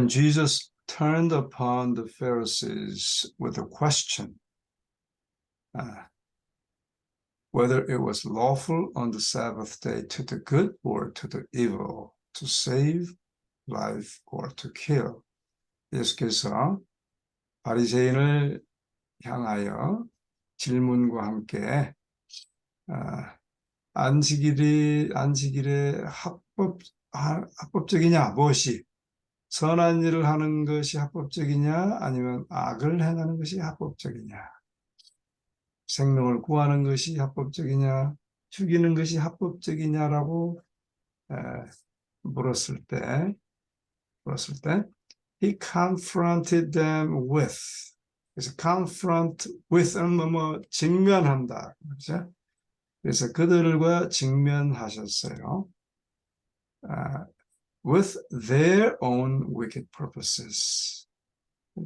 Then Jesus turned upon the Pharisees with a question, whether it was lawful on the Sabbath day to the good or to the evil, to save life or to kill. 예수께서 바리새인을 향하여 질문과 함께 안식일의 합법적이냐, 무엇이 선한 일을 하는 것이 합법적이냐, 아니면 악을 행하는 것이 합법적이냐, 생명을 구하는 것이 합법적이냐, 죽이는 것이 합법적이냐라고 물었을 때 he confronted them with. 그래서 confront with는 직면한다, 그렇죠? 그래서 그들과 직면하셨어요. With their own wicked purposes.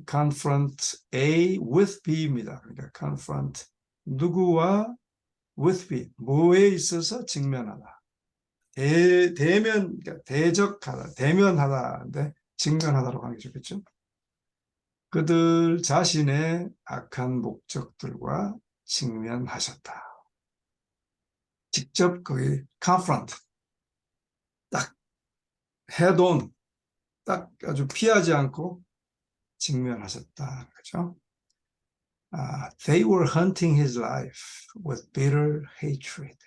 Confront A with B입니다. 그러니까 confront 누구와 with B, 뭐에 있어서 직면하다. 그러니까 대적하다, 대면하다인데 직면하다라고 하는 게 좋겠죠. 그들 자신의 악한 목적들과 직면하셨다. 직접 거기 confront, 딱 head on, 딱 아주 피하지 않고 직면하셨다. 그렇죠? They were hunting his life with bitter hatred.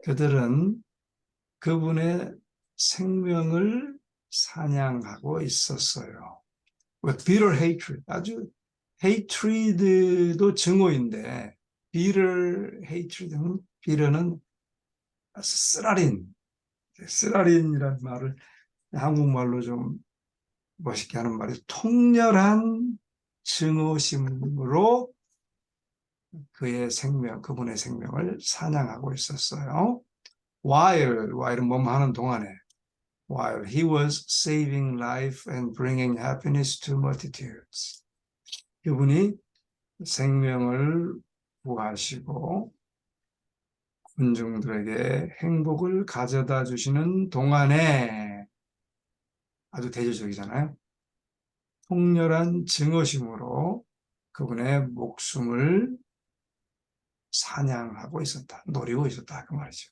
그들은 그분의 생명을 사냥하고 있었어요. With bitter hatred. 아주 hatred도 증오인데 bitter hatred는 bitter는 쓰라린이라는 말을 한국말로 좀 멋있게 하는 말이 통렬한 증오심으로 그분의 생명을 사냥하고 있었어요. while은 뭐뭐 하는 동안에 while he was saving life and bringing happiness to multitudes. 그분이 생명을 구하시고 군중들에게 행복을 가져다 주시는 동안에, 아주 대조적이잖아요. 통렬한 증오심으로 그분의 목숨을 사냥하고 있었다, 노리고 있었다, 그 말이죠.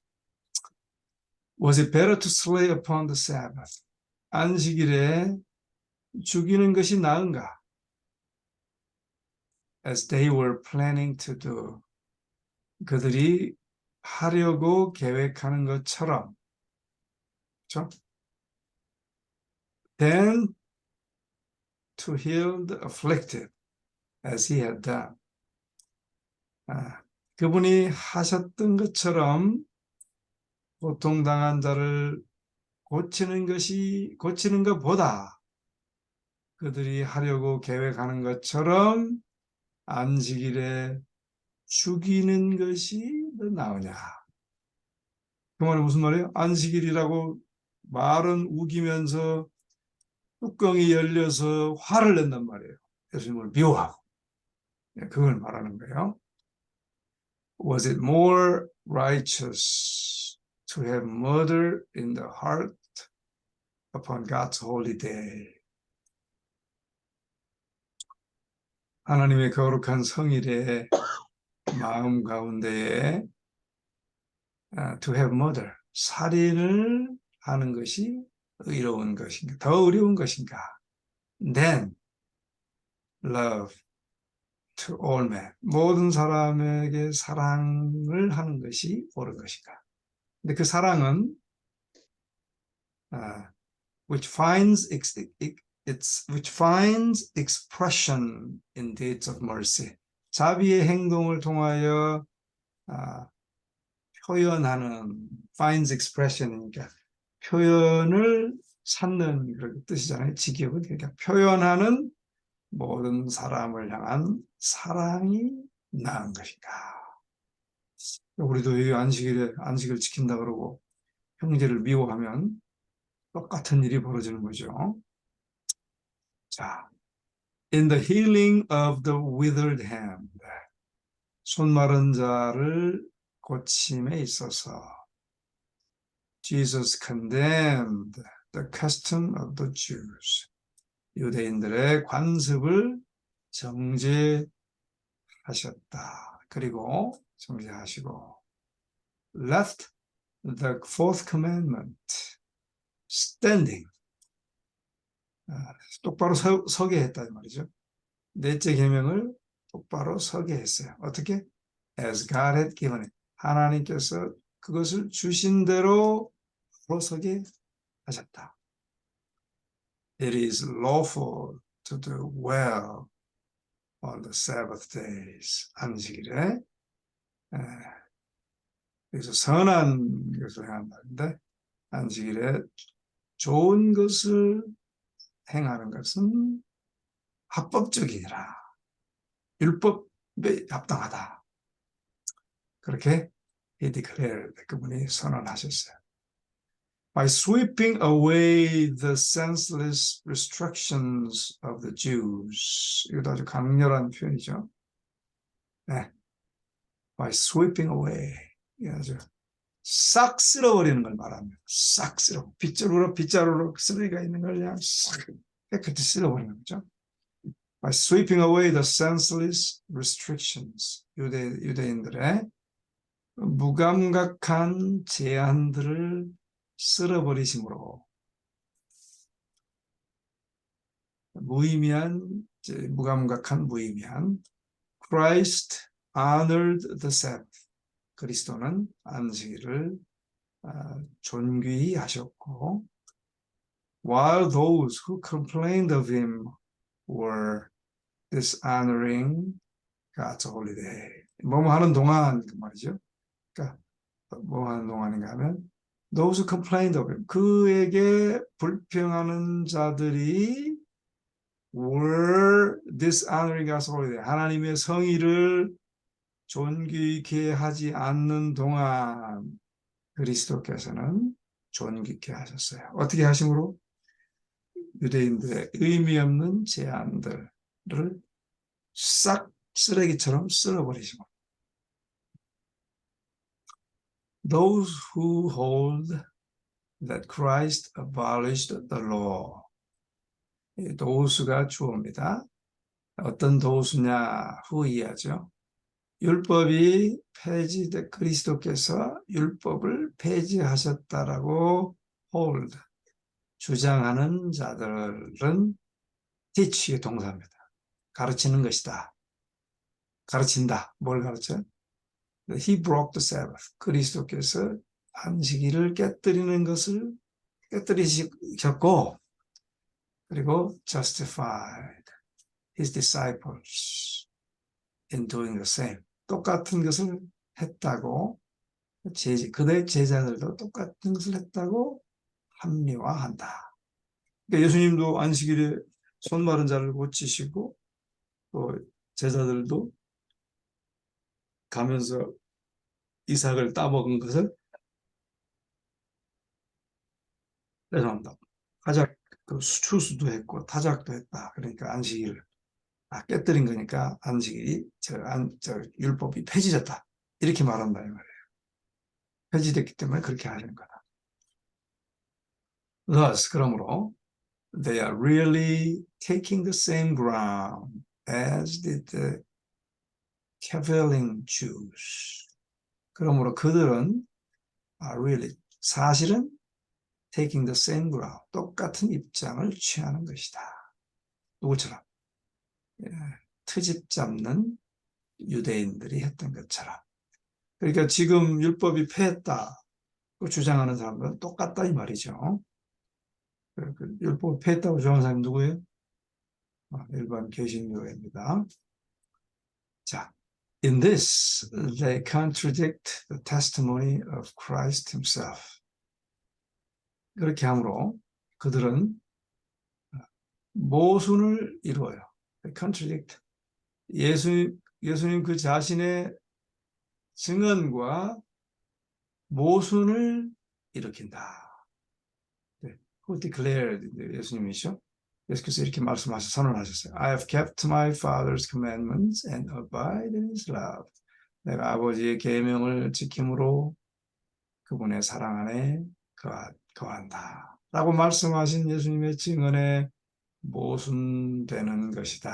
Was it better to slay upon the Sabbath? 안식일에 죽이는 것이 나은가? As they were planning to do. 그들이 하려고 계획하는 것처럼, 그렇죠? Then to heal the afflicted, as he had done. 그분이 하셨던 것처럼 고통당한 자를 고치는 것보다 그들이 하려고 계획하는 것처럼 안식일에 죽이는 것이 더 나으냐. 그 말은 무슨 말이에요? 안식일이라고 말은 우기면서 뚜껑이 열려서 화를 낸단 말이에요. 예수님을 미워하고. 그걸 말하는 거예요. Was it more righteous to have murder in the heart upon God's holy day? 하나님의 거룩한 성일에 마음 가운데에 to have murder, 살인을 하는 것이 의로운 것인가, 더 어려운 것인가? Then love to all men, 모든 사람에게 사랑을 하는 것이 옳은 것인가? 근데 그 사랑은 which finds expression in deeds of mercy, 자비의 행동을 통하여 표현하는, finds expression이니까 표현을 찾는 그런 뜻이잖아요. 직역은 그러니까 표현하는 모든 사람을 향한 사랑이 나은 것인가. 우리도 이 안식을 지킨다 그러고 형제를 미워하면 똑같은 일이 벌어지는 거죠. 자, in the healing of the withered hand, 손 마른 자를 고침에 있어서 Jesus condemned the custom of the Jews. 유대인들의 관습을 정죄하셨다. 그리고 정죄하시고 left the fourth commandment standing. 똑바로 서게 했다 이 말이죠. 넷째 계명을 똑바로 서게 했어요. 어떻게? As God had given it. 하나님께서 그것을 주신 대로 바로 서게 하셨다. It is lawful to do well on the Sabbath days. 안식일에 그래서 선한 것을 행한다는데 안식일에 좋은 것을 행하는 것은 합법적이라 율법에 합당하다. 그렇게 he declared, 그분이 선언하셨어요. By sweeping away the senseless restrictions of the Jews. 이것도 아주 강렬한 표현이죠. 네. By sweeping away. 아주 싹 쓸어버리는 걸 말합니다. 싹 쓸어. 빗자루로 쓰레기가 있는 걸 그냥 싹 깨끗이 쓸어버리는 거죠. By sweeping away the senseless restrictions. 유대인들의 무감각한 제한들을 쓸어버리심으로 무감각한 무의미한 Christ honored the Sabbath. 그리스도는 안식일을 존귀히 하셨고 while those who complained of him were dishonoring God's holy day. 뭐뭐 하는 동안 그 말이죠. 그러니까 뭐 하는 동안인가 하면 those who complained of him. 그에게 불평하는 자들이 were dishonoring God's holy day. 하나님의 성의를 존귀케 하지 않는 동안 그리스도께서는 존귀케 하셨어요. 어떻게 하심으로? 유대인들의 의미 없는 제한들을 싹 쓰레기처럼 쓸어버리시고 Those who hold that Christ abolished the law. 도수가 주어입니다. 어떤 도수냐 후이하죠. 율법이 폐지돼 그리스도께서 율법을 폐지하셨다라고 hold 주장하는 자들은 teach의 동사입니다. 가르치는 것이다. 가르친다. 뭘 가르쳐? He broke the Sabbath. 그리스도께서 안식일을 깨뜨리는 것을 깨뜨리셨고 그리고 justified his disciples in doing the same. 똑같은 것을 했다고 그들의 제자들도 똑같은 것을 했다고 합리화한다. 그러니까 예수님도 안식일에 손 마른 자를 고치시고 또 제자들도 가면서 이삭을 따먹은 것을 죄송합니다. 추수도 했고 타작도 했다. 그러니까 안식일을 깨뜨린 거니까 안식일이 율법이 폐지됐다. 이렇게 말한다 이 말이에요. 폐지됐기 때문에 그렇게 하시는 거다. Thus, 그러므로 they are really taking the same ground as did the cavilling Jews. 그러므로 그들은 really 사실은 taking the same ground 똑같은 입장을 취하는 것이다. 누구처럼? 트집 잡는 유대인들이 했던 것처럼. 그러니까 지금 율법이 폐했다고 주장하는 사람들은 똑같다 이 말이죠. 율법이 폐했다고 주장하는 사람이 누구예요? 일반 개신교회입니다. 자, in this they contradict the testimony of Christ himself. 그렇게 함으로 그들은 모순을 이루어요. contradict. 예수님 그 자신의 증언과 모순을 일으킨다. 네, who declared 예수님이시죠? 예수께서 이렇게 말씀하셔서 선언하셨어요. I have kept my father's commandments and abide in his love. 내가 아버지의 계명을 지킴으로 그분의 사랑 안에 거한다. 라고 말씀하신 예수님의 증언에 모순되는 것이다.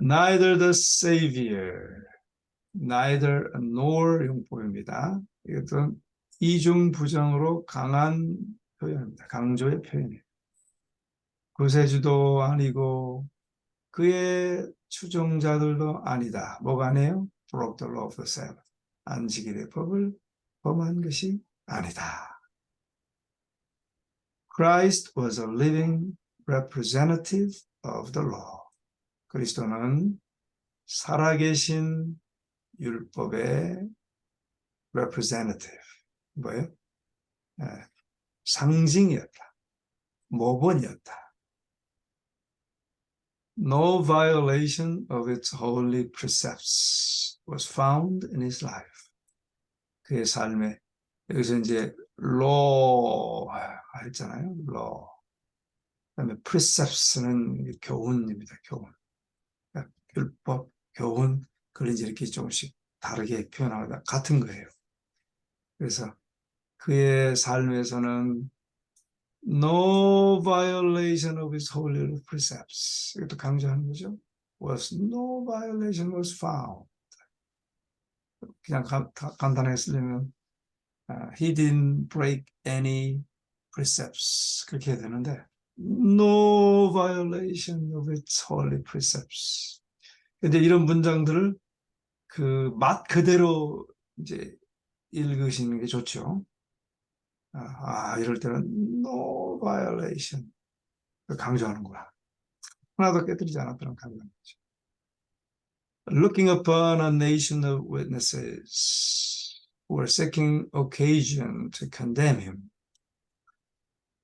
Neither the Savior, neither nor 용법입니다. 이것은 이중부정으로 강한 표현입니다. 강조의 표현이에요. 구세주도 아니고 그의 추종자들도 아니다. 뭐가 아니에요? Broke the law of the Sabbath. 안식일의 법을 범한 것이 아니다. Christ was a living representative of the law. 그리스도는 살아계신 율법의 representative, 뭐예요? 예, 상징이었다. 모본이었다. No violation of its holy precepts was found in his life. 그의 삶에 여기서 이제 law 했잖아요. law. 그다음에 precepts는 교훈입니다. 교훈. 그러니까 율법, 교훈, 그걸 이제 이렇게 조금씩 다르게 표현하다 같은 거예요. 그래서 그의 삶에서는 no violation of his holy precepts. 이것도 강조하는 거죠. Was no violation was found. 그냥 간단하게 쓰려면 he didn't break any precepts. 그렇게 해야 되는데 no violation of its holy precepts. 근데 이런 문장들을 그 맛 그대로 이제 읽으시는 게 좋죠. 이럴 때는 no violation 강조하는 거야. 하나도 깨뜨리지 않았다는 강조하는 거죠. Looking upon a nation of witnesses who were seeking occasion to condemn him.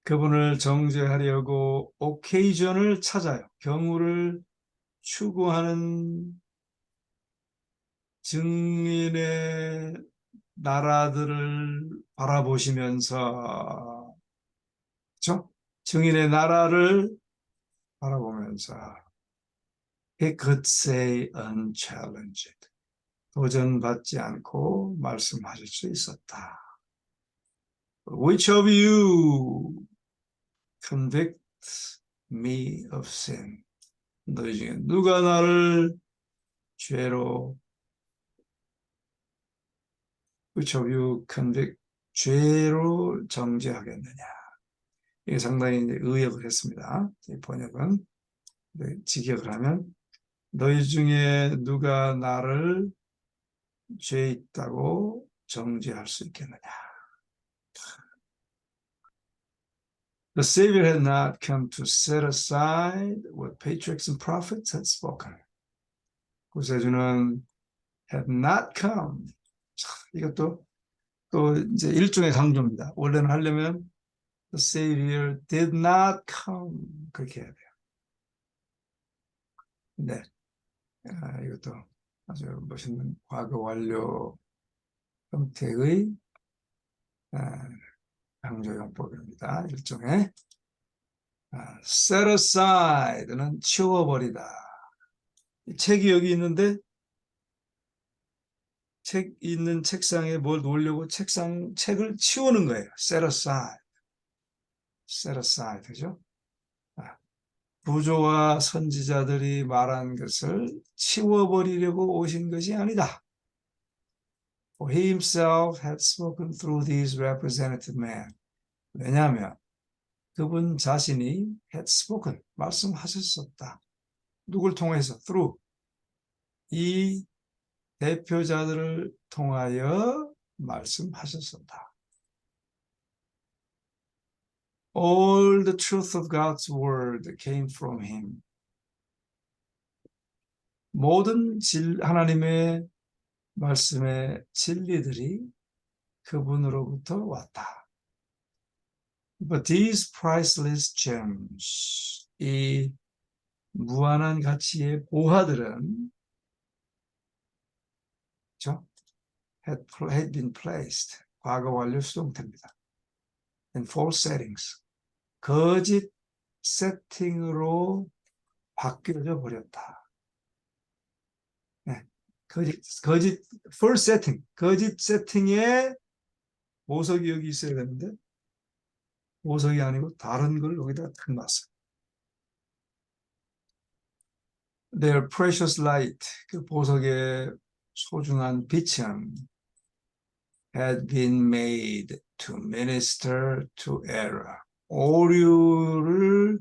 그분을 정죄하려고 occasion을 찾아요. 경우를 추구하는 증인의 나라들을 바라보시면서, 그렇죠? 증인의 나라를 바라보면서 he could say unchallenged. 도전받지 않고 말씀하실 수 있었다. Which of you convict me of sin? 너희 중에 누가 나를 죄로 Which of you convict 죄로 정죄하겠느냐? 이게 상당히 이제 의역을 했습니다. 이 번역은 직역을 하면 너희 중에 누가 나를 죄 있다고 정죄할 수 있겠느냐? The Savior had not come to set aside what patriarchs and prophets had spoken. 구세주는 had not come. 이것도 또 이제 일종의 강조입니다. 원래는 하려면 The Savior did not come. 그렇게 해야 돼요. 네. 이것도 아주 멋있는 과거 완료 형태의 강조용법입니다. 일종의 set aside는 치워버리다. 책이 여기 있는데 책 있는 책상에 뭘 놓으려고 책을 치우는 거예요. set aside. set aside. 그죠? 부조와 선지자들이 말한 것을 치워버리려고 오신 것이 아니다. For he himself had spoken through these representative men. 왜냐하면 그분 자신이 had spoken, 말씀하셨었다. 누굴 통해서? through. 이 대표자들을 통하여 말씀하셨었다. All the truth of God's word came from him. 모든 하나님의 말씀의 진리들이 그분으로부터 왔다. But these priceless gems, 이 무한한 가치의 보화들은 그렇죠? had been placed, 과거 완료 수동태입니다. in false settings, 거짓 세팅으로 바뀌어져 버렸다. 네, 거짓 false setting, 거짓 세팅에 보석이 여기 있어야 되는데 보석이 아니고 다른 걸 여기다가 탁 놨어요. Their precious light, 그 보석의 소중한 빛은 had been made to minister to error. 오류를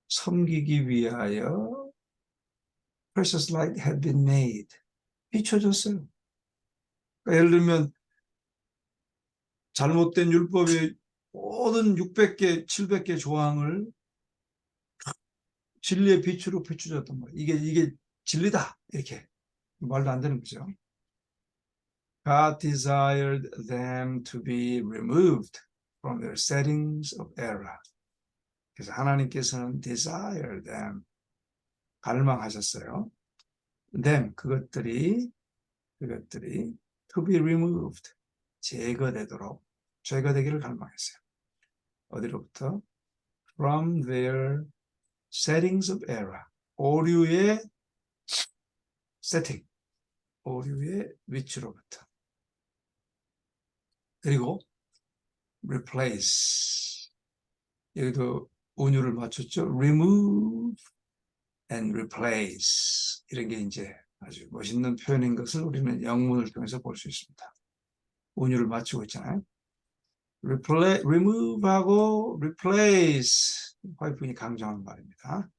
섬기기 위하여 precious light had been made. 비춰졌어요. 그러니까 예를 들면 잘못된 율법의 모든 600개, 700개 조항을 진리의 빛으로 비춰줬단 말이에요. 이게 진리다. 이렇게. 말도 안 되는 거죠. God desired them to be removed from their settings of error. 그래서 하나님께서는 desire them, 갈망하셨어요. them, 그것들이 to be removed, 제거되기를 갈망했어요. 어디로부터? From their settings of error. 오류의 setting, 오류의 위치로부터. 그리고 replace, 여기도 운율을 맞췄죠. remove and replace, 이런 게 이제 아주 멋있는 표현인 것을 우리는 영문을 통해서 볼 수 있습니다. 운율을 맞추고 있잖아요. remove하고 replace, 화이트분이 강조하는 말입니다.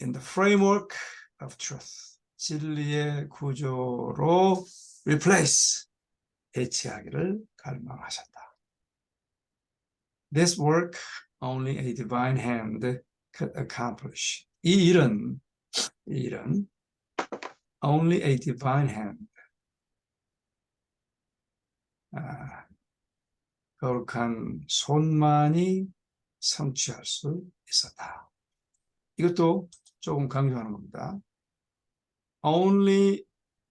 In the framework of truth, 진리의 구조로 replace, 대체하기를 갈망하셨다. This work only a divine hand could accomplish. 이 일은 only a divine hand, 거룩한 손만이 성취할 수 있었다. 이것도 조금 강조하는 겁니다. Only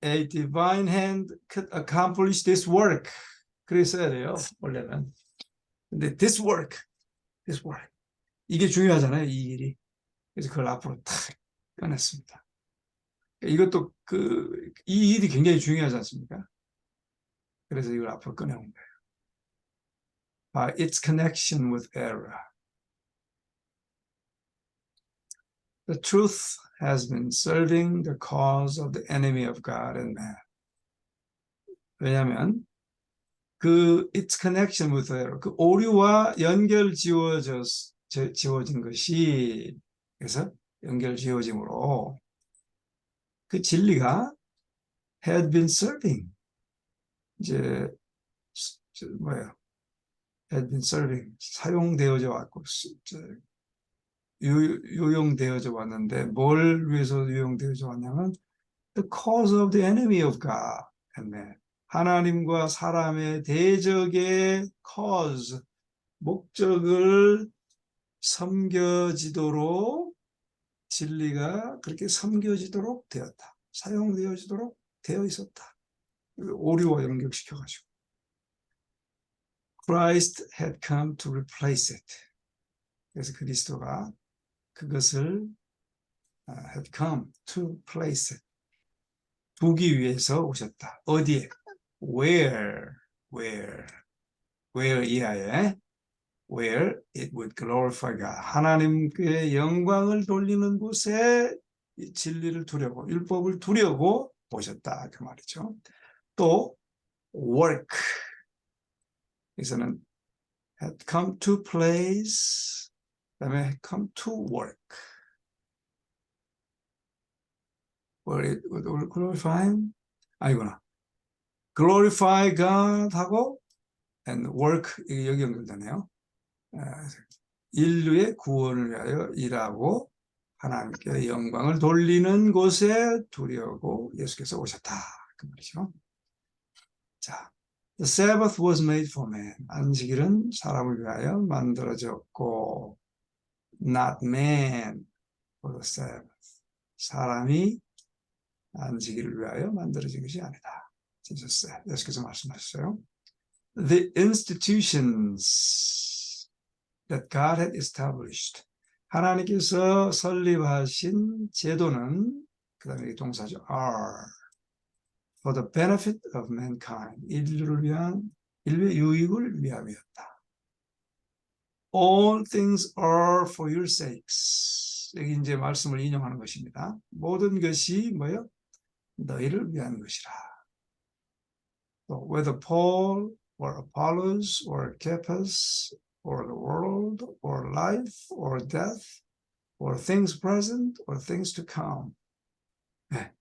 a divine hand could accomplish this work. 그랬어야 돼요, 원래는. 근데 this work. 이게 중요하잖아요, 이 일이. 그래서 그걸 앞으로 탁 꺼냈습니다. 이것도 이 일이 굉장히 중요하지 않습니까? 그래서 이걸 앞으로 꺼내온 거예요. By its connection with error. The truth has been serving the cause of the enemy of God and man. 왜냐하면 its connection with error, 그 오류와 지워진 것이, 그래서 지워짐으로 그 진리가 had been serving, had been serving, 사용되어져 왔고, 유용되어져 왔는데, 뭘 위해서 유용되어져 왔냐면 the cause of the enemy of God and man. 하나님과 사람의 대적의 cause, 목적을 섬겨지도록, 진리가 그렇게 섬겨지도록 되었다. 사용되어지도록 되어 있었다. 오류와 연결시켜가지고. Christ had come to replace it. 그래서 그리스도가 그것을 had come to place it. 두기 위해서 오셨다. 어디에? Where 이하에 where it would glorify God. 하나님께 영광을 돌리는 곳에 이 진리를 두려고, 율법을 두려고 오셨다. 그 말이죠. 또 work. 여기서는 had come to place, 그다음에 had come to work. Where it would glorify, 아니구나. glorify God 하고 and work, 여기 연결되네요. 인류의 구원을 위하여 일하고 하나님께 영광을 돌리는 곳에 두려고 예수께서 오셨다. 그 말이죠. 자, the Sabbath was made for man. 안식일은 사람을 위하여 만들어졌고, not man for the Sabbath. 사람이 안식일을 위하여 만들어진 것이 아니다. 예수께서 말씀하셨어요. The institutions that God had established. 하나님께서 설립하신 제도는, 그 다음에 동사죠. are for the benefit of mankind. 인류의 유익을 위함이었다. All things are for your sakes. 여기 이제 말씀을 인용하는 것입니다. 모든 것이 뭐요? 너희를 위한 것이라. So whether Paul or Apollos or Cephas or the world or life or death or things present or things to come. 네.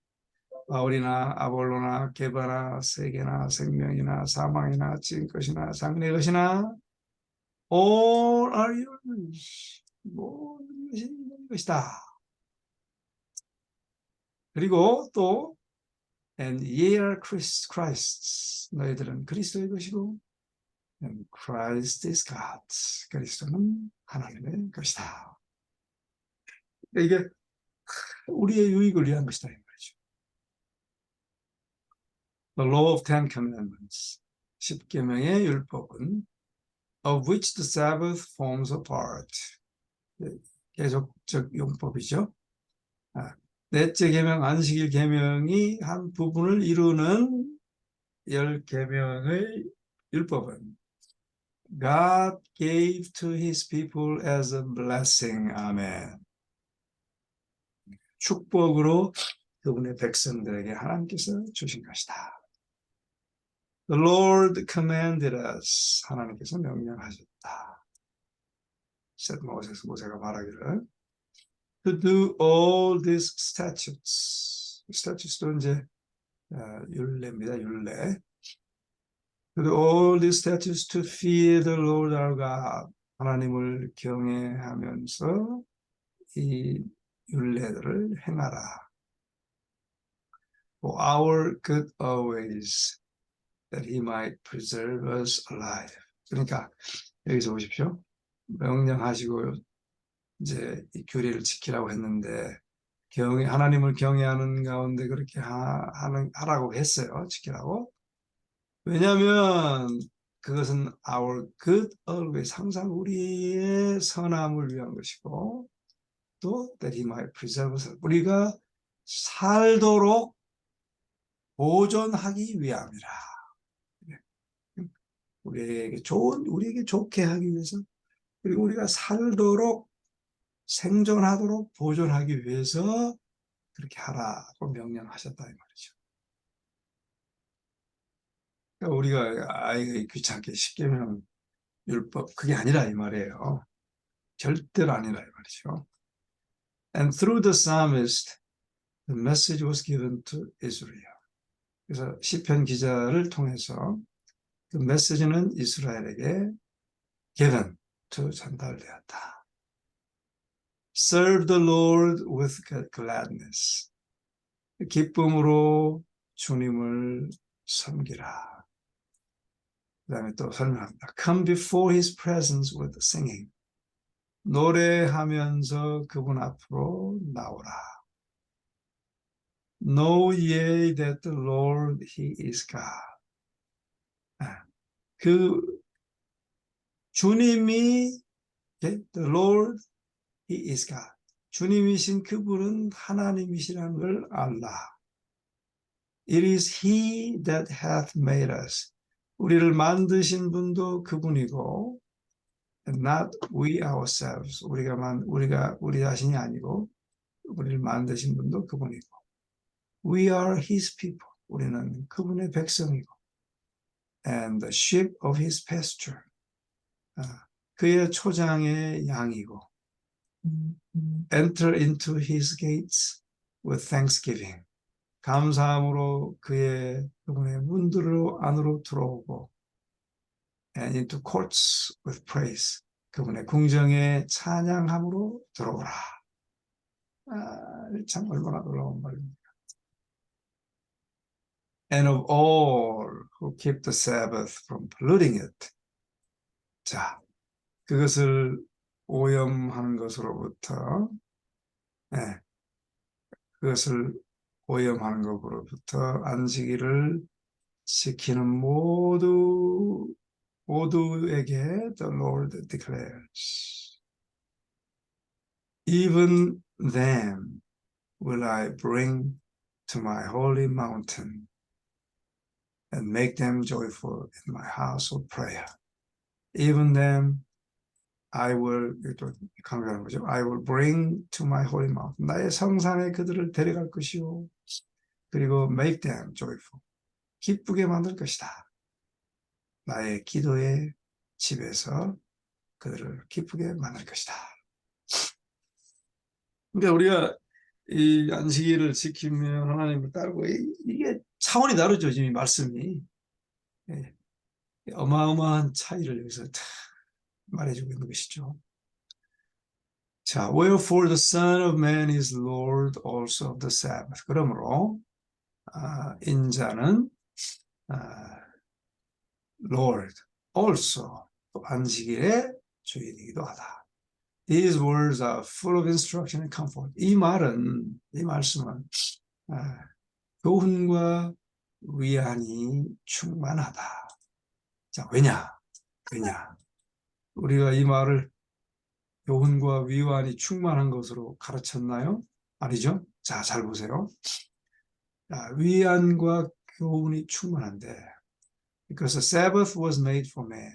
바울이나 아볼로나 게바나 세계나 생명이나 사망이나 지금 것이나 장래 것이나 all are yours. 모든 것이 너희 것이다. 그리고 또 and ye are Christ's. 너희들은 그리스도의 것이고 and Christ is God's. 그리스도는 하나님의 것이다. 이게 우리의 유익을 위한 것이다 이 말이죠. The law of Ten Commandments. 10계명의 율법은 of which the Sabbath forms a part. 계속적 용법이죠. 넷째 계명 안식일 계명이 한 부분을 이루는 10계명의 율법은 God gave to his people as a blessing. 아멘. 축복으로 그분의 백성들에게 하나님께서 주신 것이다. The Lord commanded us. 하나님께서 명령하셨다. said Moses. 모세가 말하기를 to do all these statutes. statutes도 이제 율례입니다. 율례. To do all these statutes to fear the Lord our God. 하나님을 경외하면서 이 율례들을 행하라. For our good always, that he might preserve us alive. 그러니까 여기서 보십시오. 명령하시고 이제 이 규례를 지키라고 했는데 하나님을 경외하는 가운데 그렇게 하라고 했어요. 지키라고. 왜냐하면 그것은 our good always, 항상 우리의 선함을 위한 것이고 또 that he might preserve us, 우리가 살도록 보존하기 위함이라. 우리에게 좋게 하기 위해서, 그리고 우리가 살도록 생존하도록 보존하기 위해서 그렇게 하라고 명령하셨다 이 말이죠. 그러니까 우리가 귀찮게 쉽게면 율법 그게 아니라 이 말이에요. 절대로 아니라 이 말이죠. And through the psalmist, the message was given to Israel. 그래서 시편 기자를 통해서 그 메시지는 이스라엘에게 given to 전달되었다. Serve the Lord with gladness. 기쁨으로 주님을 섬기라. 그 다음에 또 설명합니다. Come before his presence with singing. 노래하면서 그분 앞으로 나오라. Know ye that the Lord, he is God. 그 주님이 the Lord, he is God. 주님이신 그분은 하나님이시라는 걸 알라. It is he that hath made us. 우리를 만드신 분도 그분이고 and not we ourselves. 우리 자신이 아니고 우리를 만드신 분도 그분이고 we are his people. 우리는 그분의 백성이고 and the sheep of his pasture. 그의 초장의 양이고 enter into his gates with thanksgiving. 감사함으로 그분의 문들로 안으로 들어오고 and into courts with praise. 그분의 궁정에 찬양함으로 들어오라. 참 얼마나 놀라운 말입니까? And of all who keep the Sabbath from polluting it. 자, 그것을 오염하는 것으로부터, 그것을 오염하는 것으로부터 안식일을 지키는 모두에게 the Lord declares. Even them will I bring to my holy mountain and make them joyful in my house of prayer. Even them, I will, 또 강조하는 거죠. I will bring to my holy mountain. 나의 성산에 그들을 데려갈 것이요. 그리고 make them joyful. 기쁘게 만들 것이다. 나의 기도의 집에서 그들을 기쁘게 만들 것이다. 그러니까 우리가 이 안식일을 지키며 하나님을 따르고 이게 차원이 다르죠. 지금 이 말씀이. 예. 어마어마한 차이를 여기서 다 말해주고 있는 것이죠. 자, wherefore the Son of Man is Lord also of the Sabbath. 그러므로 인자는 Lord also 또 안식일의 주인이기도 하다. These words are full of instruction and comfort. 이 말씀은 교훈과 위안이 충만하다. 자, 왜냐? 우리가 이 말을 교훈과 위안이 충만한 것으로 가르쳤나요? 아니죠? 자, 잘 보세요. 위안과 교훈이 충만한데 because the Sabbath was made for man.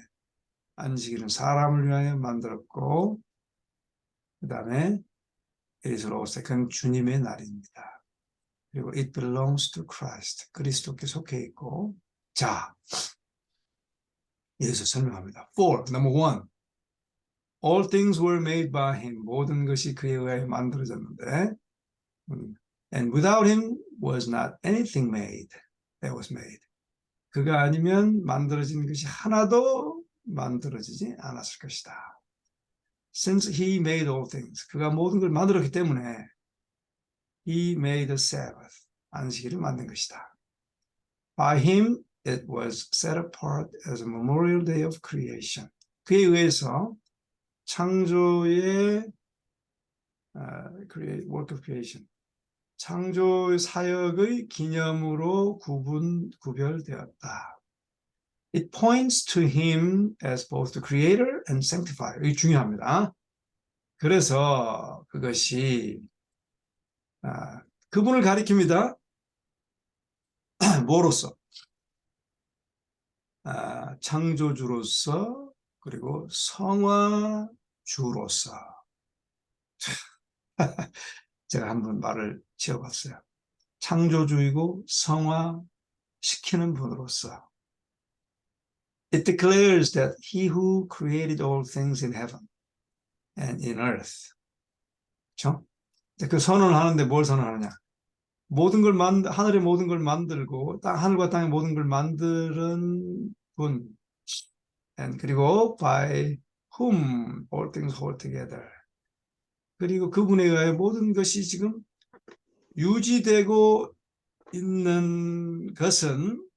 안식일은 사람을 위하여 만들었고 그 다음에 it is Lord's day. 그건 주님의 날입니다. 그리고 it belongs to Christ. 그리스도께 속해 있고 자, 여기서 설명합니다. For, number one. All things were made by him. 모든 것이 그에 의하여 만들어졌는데 and without him was not anything made that was made. 그가 아니면 만들어진 것이 하나도 만들어지지 않았을 것이다. Since he made all things. 그가 모든 걸 만들었기 때문에 he made the Sabbath. 안식일을 만든 것이다. By him it was set apart as a memorial day of creation. 그에 의해서 창조의 work of creation. 창조 사역의 기념으로 구별되었다. It points to him as both the creator and sanctifier. 이게 중요합니다. 그래서 그것이 그분을 가리킵니다. 뭐로서? 창조주로서 그리고 성화주로서. 제가 한번 말을 지어봤어요. 창조주이고 성화시키는 분으로서. It declares that he who created all things in heaven and in earth. 그렇죠? 그 선언을 하는데 뭘 선언하느냐? 모든 걸 하늘의 모든 걸 만들고 하늘과 땅의 모든 걸 만드는 분. And 그리고 by whom all things hold together. 그리고 그분에 의하여 모든 것이 지금 유지되고 있는 것은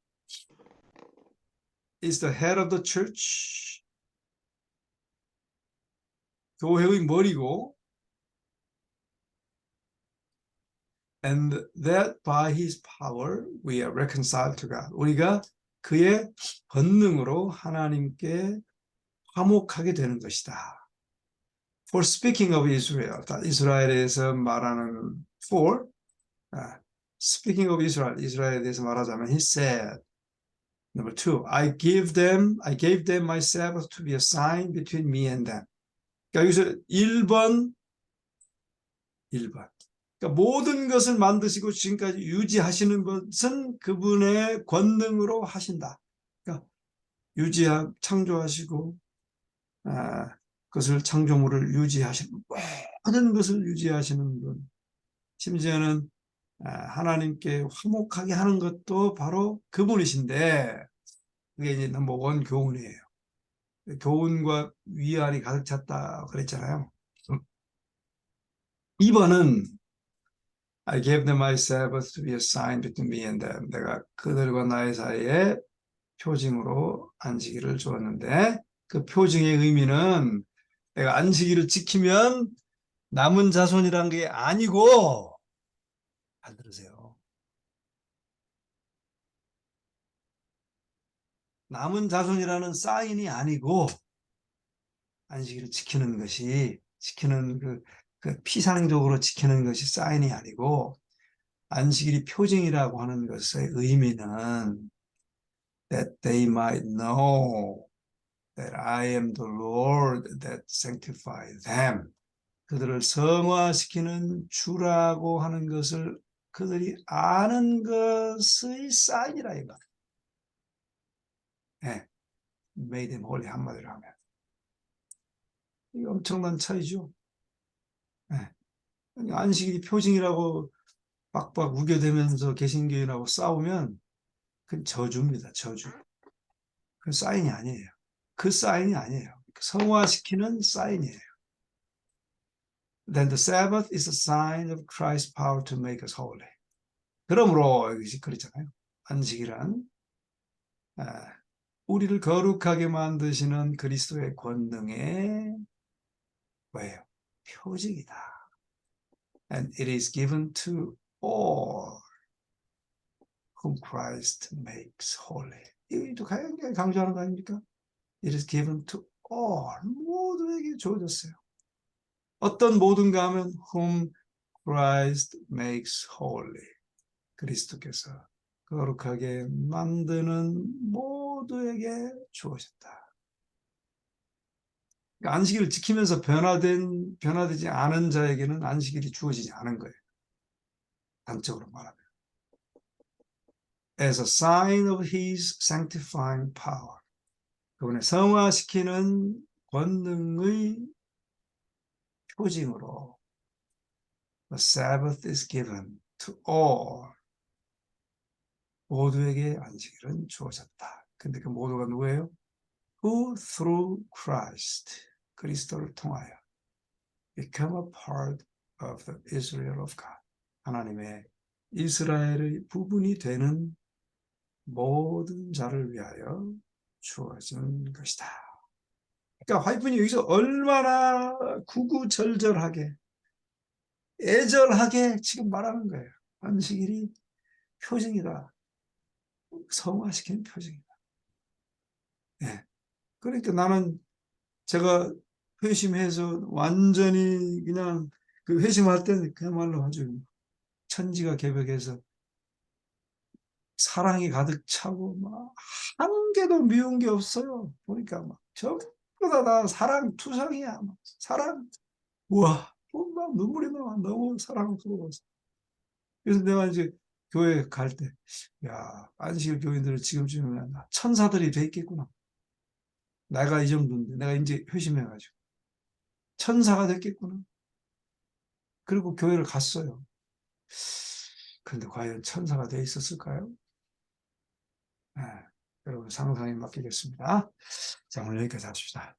is the head of the church. 교회의 머리고 and that by his power we are reconciled to God. 우리가 그의 권능으로 하나님께 화목하게 되는 것이다. For speaking of Israel, 이스라엘에 대해서 말하는 for speaking of Israel, 이스라엘에 대해서 말하자면 he said, number two, I gave them my Sabbath to be a sign between me and them. 그러니까 여기서 1번. 그러니까 모든 것을 만드시고 지금까지 유지하시는 것은 그분의 권능으로 하신다. 그러니까 창조하시고 그것을 창조물을 유지하시는 모든 것을 유지하시는 분. 심지어는 하나님께 화목하게 하는 것도 바로 그분이신데 그게 이제 넘버원 교훈이에요. 교훈과 위안이 가득 찼다 그랬잖아요. 2번은 I gave them my Sabbath to be a sign between me and them. 내가 그들과 나의 사이에 표징으로 안식일을 주었는데 그 표징의 의미는 내가 안식일을 지키면 남은 자손이란 게 아니고 잘 들으세요. 남은 자손이라는 사인이 아니고 안식일을 지키는 것이 그 피상적으로 지키는 것이 사인이 아니고 안식일이 표징이라고 하는 것의 의미는 that they might know that I am the Lord that sanctify them. 그들을 성화시키는 주라고 하는 것을 그들이 아는 것의 사인이라 이거. 네. Made them holy 한마디로 하면. 이게 엄청난 차이죠. 네. 안식일이 표징이라고 빡빡 우겨대면서 개신교인하고 싸우면 그건 저주입니다. 저주. 그 사인이 아니에요. 그 사인이 아니에요. 성화시키는 사인이에요. Then the Sabbath is a sign of Christ's power to make us holy. 그러므로 이것이 그렇잖아요. 안식일은 우리를 거룩하게 만드시는 그리스도의 권능의 뭐예요? 표징이다. And it is given to all whom Christ makes holy. 이것도 굉장히 강조하는 거 아닙니까? It is given to all. 모두에게 주어졌어요. 어떤 모든가 하면 whom Christ makes holy. 그리스도께서 거룩하게 만드는 모두에게 주어졌다. 그러니까 안식일을 지키면서 변화되지 않은 자에게는 안식일이 주어지지 않은 거예요. 단적으로 말하면. As a sign of his sanctifying power. 그분의 성화시키는 권능의 표징으로 The Sabbath is given to all. 모두에게 안식일은 주어졌다. 근데 그 모두가 누구예요? Who through Christ, 그리스도를 통하여 become a part of the Israel of God. 하나님의 이스라엘의 부분이 되는 모든 자를 위하여 주어진 것이다. 그러니까 화이트분이 여기서 얼마나 구구절절하게 애절하게 지금 말하는 거예요. 안식일이 표징이다. 성화시키는 표징이다. 네. 그러니까 나는 제가 회심해서 완전히 그냥 그 회심할 때는 그야말로 아주 천지가 개벽해서 사랑이 가득 차고 막 한 개도 미운 게 없어요. 보니까 막 전부 다 사랑 투성이야. 막 사랑. 우와, 막 눈물이 나와. 너무 사랑스러워서. 그래서 내가 이제 교회 갈 때, 야, 안식일 교인들은 지금쯤이면 천사들이 돼 있겠구나. 내가 이 정도인데, 내가 이제 회심해가지고. 천사가 됐겠구나. 그리고 교회를 갔어요. 근데 과연 천사가 돼 있었을까요? 네, 여러분 상상에 맡기겠습니다. 자, 오늘 여기까지 합시다.